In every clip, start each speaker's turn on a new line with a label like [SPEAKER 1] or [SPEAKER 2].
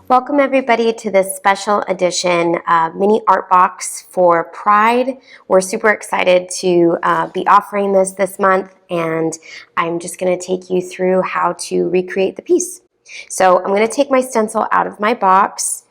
[SPEAKER 1] Welcome everybody to this special edition mini art box for Pride. We're super excited to be offering this month, and I'm just going to take you through how to recreate the piece. So I'm going to take my stencil out of my box,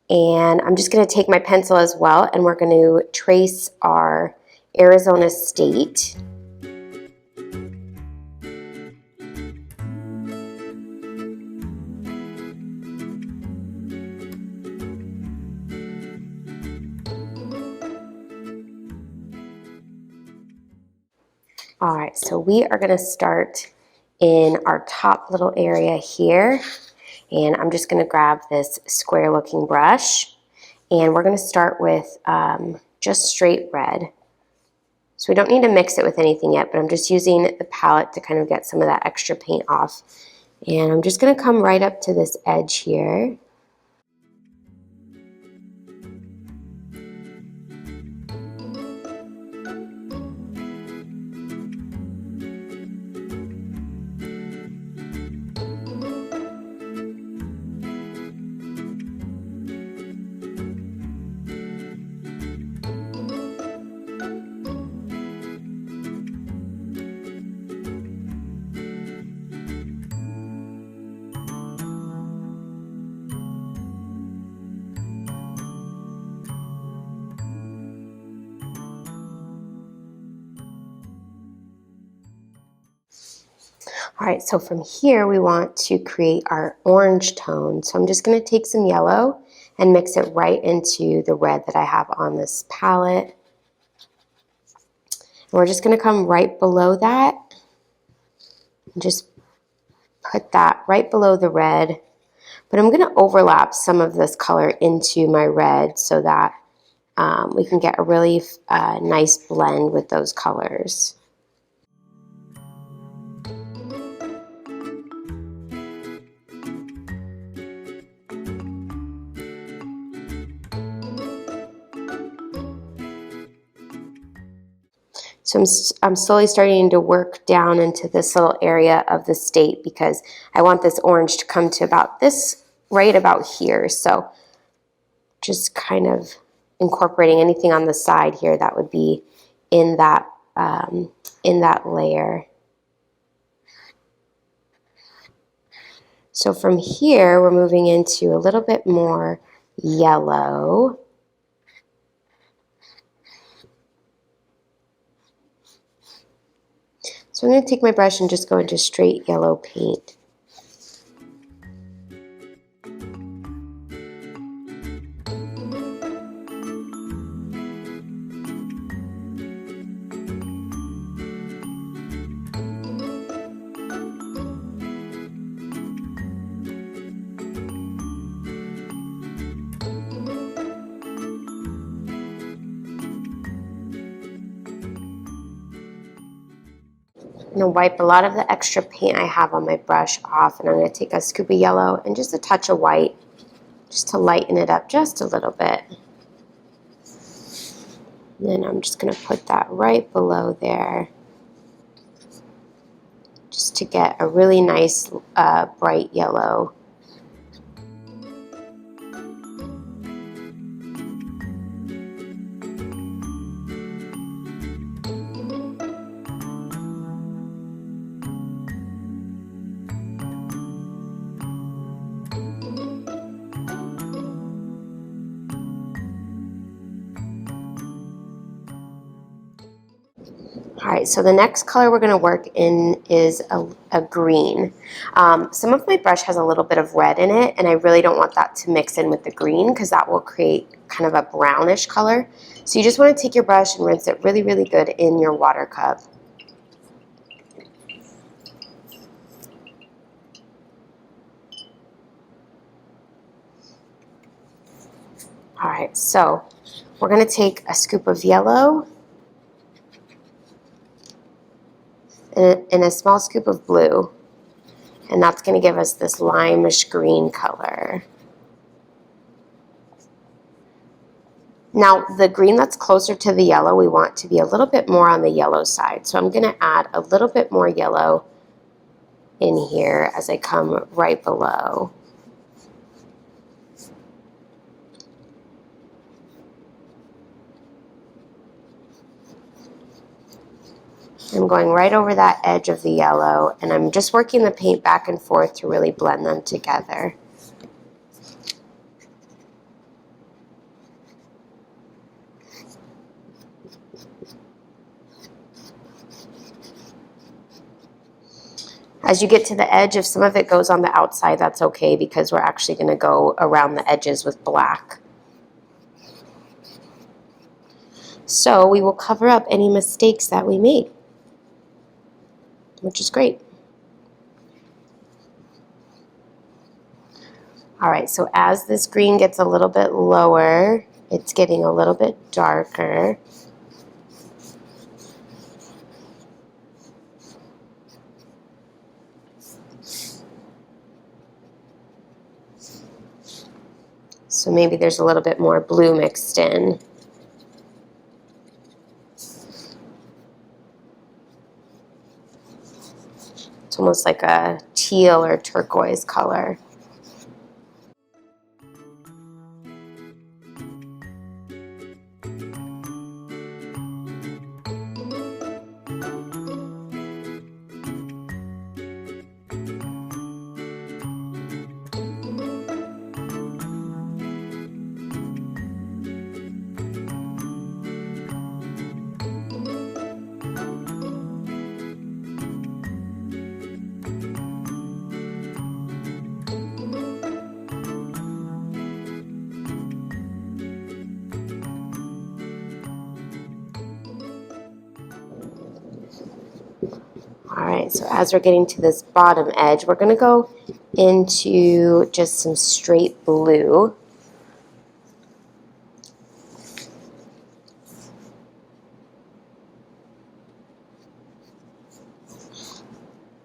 [SPEAKER 1] and I'm just going to take my pencil as well, and we're going to trace our Arizona state. All right, so we are going to start in our top little area here, and I'm just going to grab this square looking brush, and we're going to start with just straight red. So we don't need to mix it with anything yet, but I'm just using the palette to kind of get some of that extra paint off. And I'm just going to come right up to this edge here. All right, so from here we want to create our orange tone. So I'm just going to take some yellow and mix it right into the red that I have on this palette. And we're just going to come right below that and just put that right below the red. But I'm going to overlap some of this color into my red so that we can get a really nice blend with those colors. So I'm slowly starting to work down into this little area of the state because I want this orange to come to about this, right about here. So just kind of incorporating anything on the side here that would be in that layer. So from here, we're moving into a little bit more yellow. So I'm going to take my brush and just go into straight yellow paint. I'm going to wipe a lot of the extra paint I have on my brush off, and I'm going to take a scoop of yellow and just a touch of white just to lighten it up just a little bit. And then I'm just going to put that right below there just to get a really nice bright yellow. All right, so the next color we're going to work in is a green. Some of my brush has a little bit of red in it, and I really don't want that to mix in with the green because that will create kind of a brownish color. So you just want to take your brush and rinse it really, really good in your water cup. All right, so we're going to take a scoop of yellow and a small scoop of blue, and that's going to give us this limeish green color. Now the green that's closer to the yellow, we want to be a little bit more on the yellow side, so I'm going to add a little bit more yellow in here as I come right below. I'm going right over that edge of the yellow, and I'm just working the paint back and forth to really blend them together. As you get to the edge, if some of it goes on the outside, that's okay, because we're actually going to go around the edges with black. So we will cover up any mistakes that we made, which is great. All right, so as this green gets a little bit lower, it's getting a little bit darker. So maybe there's a little bit more blue mixed in. It's almost like a teal or turquoise color. Alright, so as we're getting to this bottom edge, we're going to go into just some straight blue.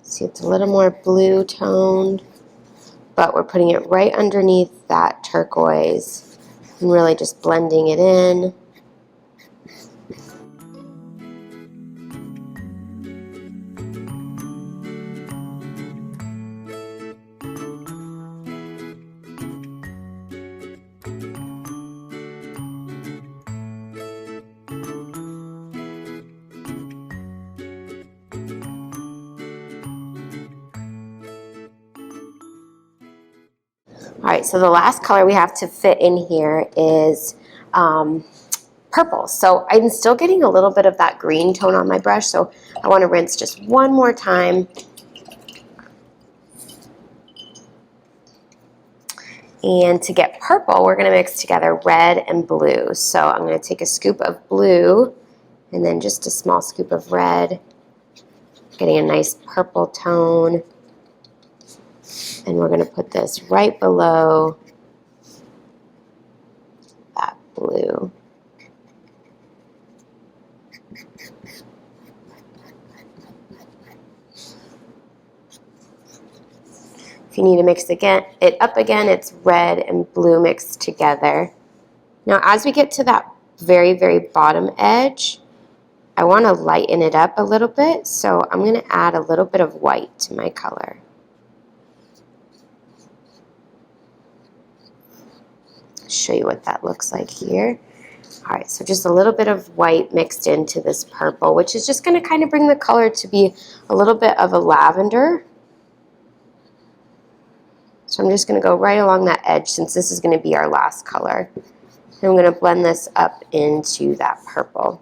[SPEAKER 1] See, it's a little more blue toned, but we're putting it right underneath that turquoise and really just blending it in. Alright, so the last color we have to fit in here is purple. So I'm still getting a little bit of that green tone on my brush, so I want to rinse just one more time. And to get purple, we're going to mix together red and blue. So I'm going to take a scoop of blue and then just a small scoop of red, getting a nice purple tone. And we're going to put this right below that blue. If you need to mix it up again, it's red and blue mixed together. Now as we get to that very, very bottom edge, I want to lighten it up a little bit, so I'm going to add a little bit of white to my color. Show you what that looks like here. All right, so just a little bit of white mixed into this purple, which is just going to kind of bring the color to be a little bit of a lavender. So I'm just going to go right along that edge since this is going to be our last color. And I'm going to blend this up into that purple.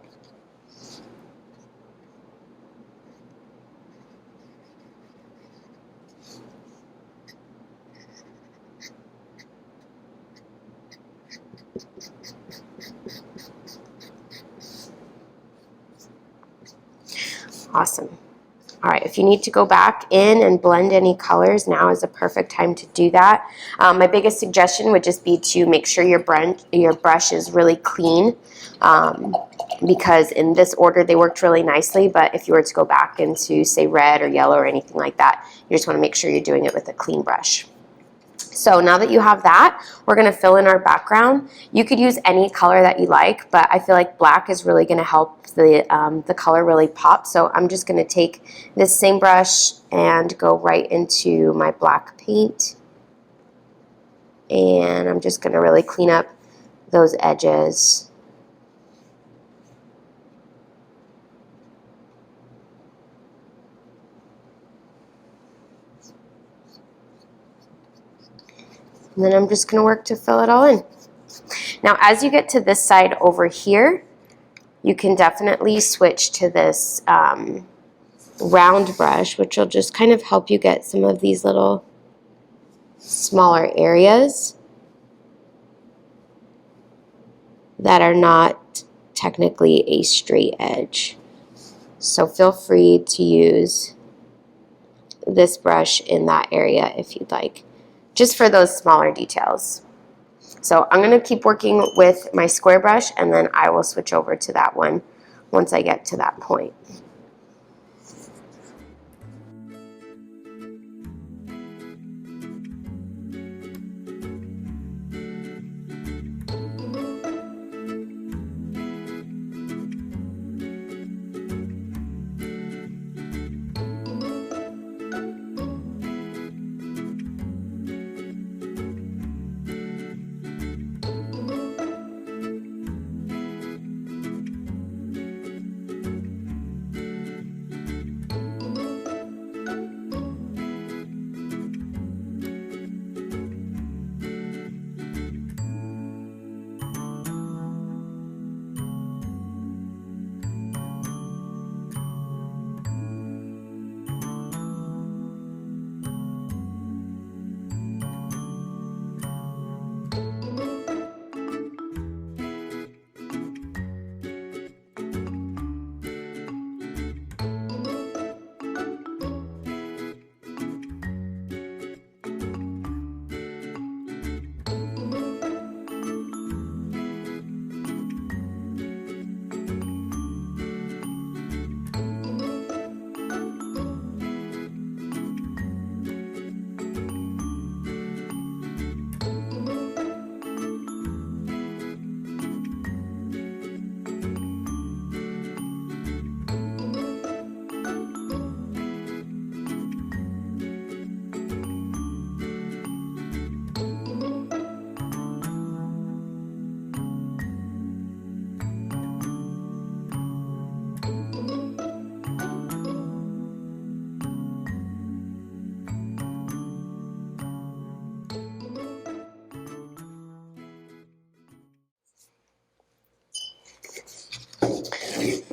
[SPEAKER 1] Awesome. All right, if you need to go back in and blend any colors, now is the perfect time to do that. My biggest suggestion would just be to make sure your brush is really clean, because in this order they worked really nicely, but if you were to go back into, say, red or yellow or anything like that, you just want to make sure you're doing it with a clean brush. So now that you have that, we're going to fill in our background. You could use any color that you like, but I feel like black is really going to help the color really pop. So I'm just going to take this same brush and go right into my black paint. And I'm just going to really clean up those edges. And then I'm just going to work to fill it all in. Now, as you get to this side over here, you can definitely switch to this round brush, which will just kind of help you get some of these little smaller areas that are not technically a straight edge. So feel free to use this brush in that area if you'd like, just for those smaller details. So I'm going to keep working with my square brush, and then I will switch over to that one once I get to that point.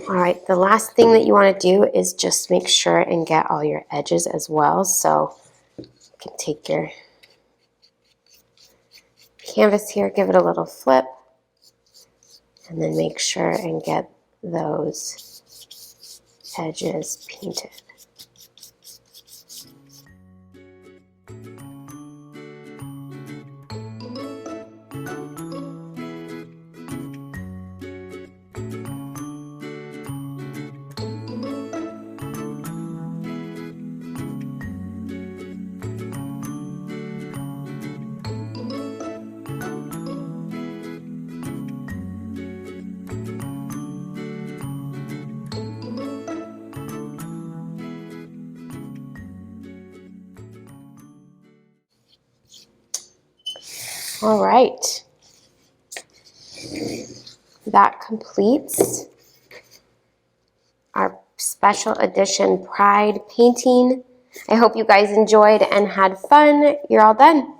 [SPEAKER 1] All right, the last thing that you want to do is just make sure and get all your edges as well. So you can take your canvas here, give it a little flip, and then make sure and get those edges painted. All right, that completes our special edition Pride painting. I hope you guys enjoyed and had fun. You're all done.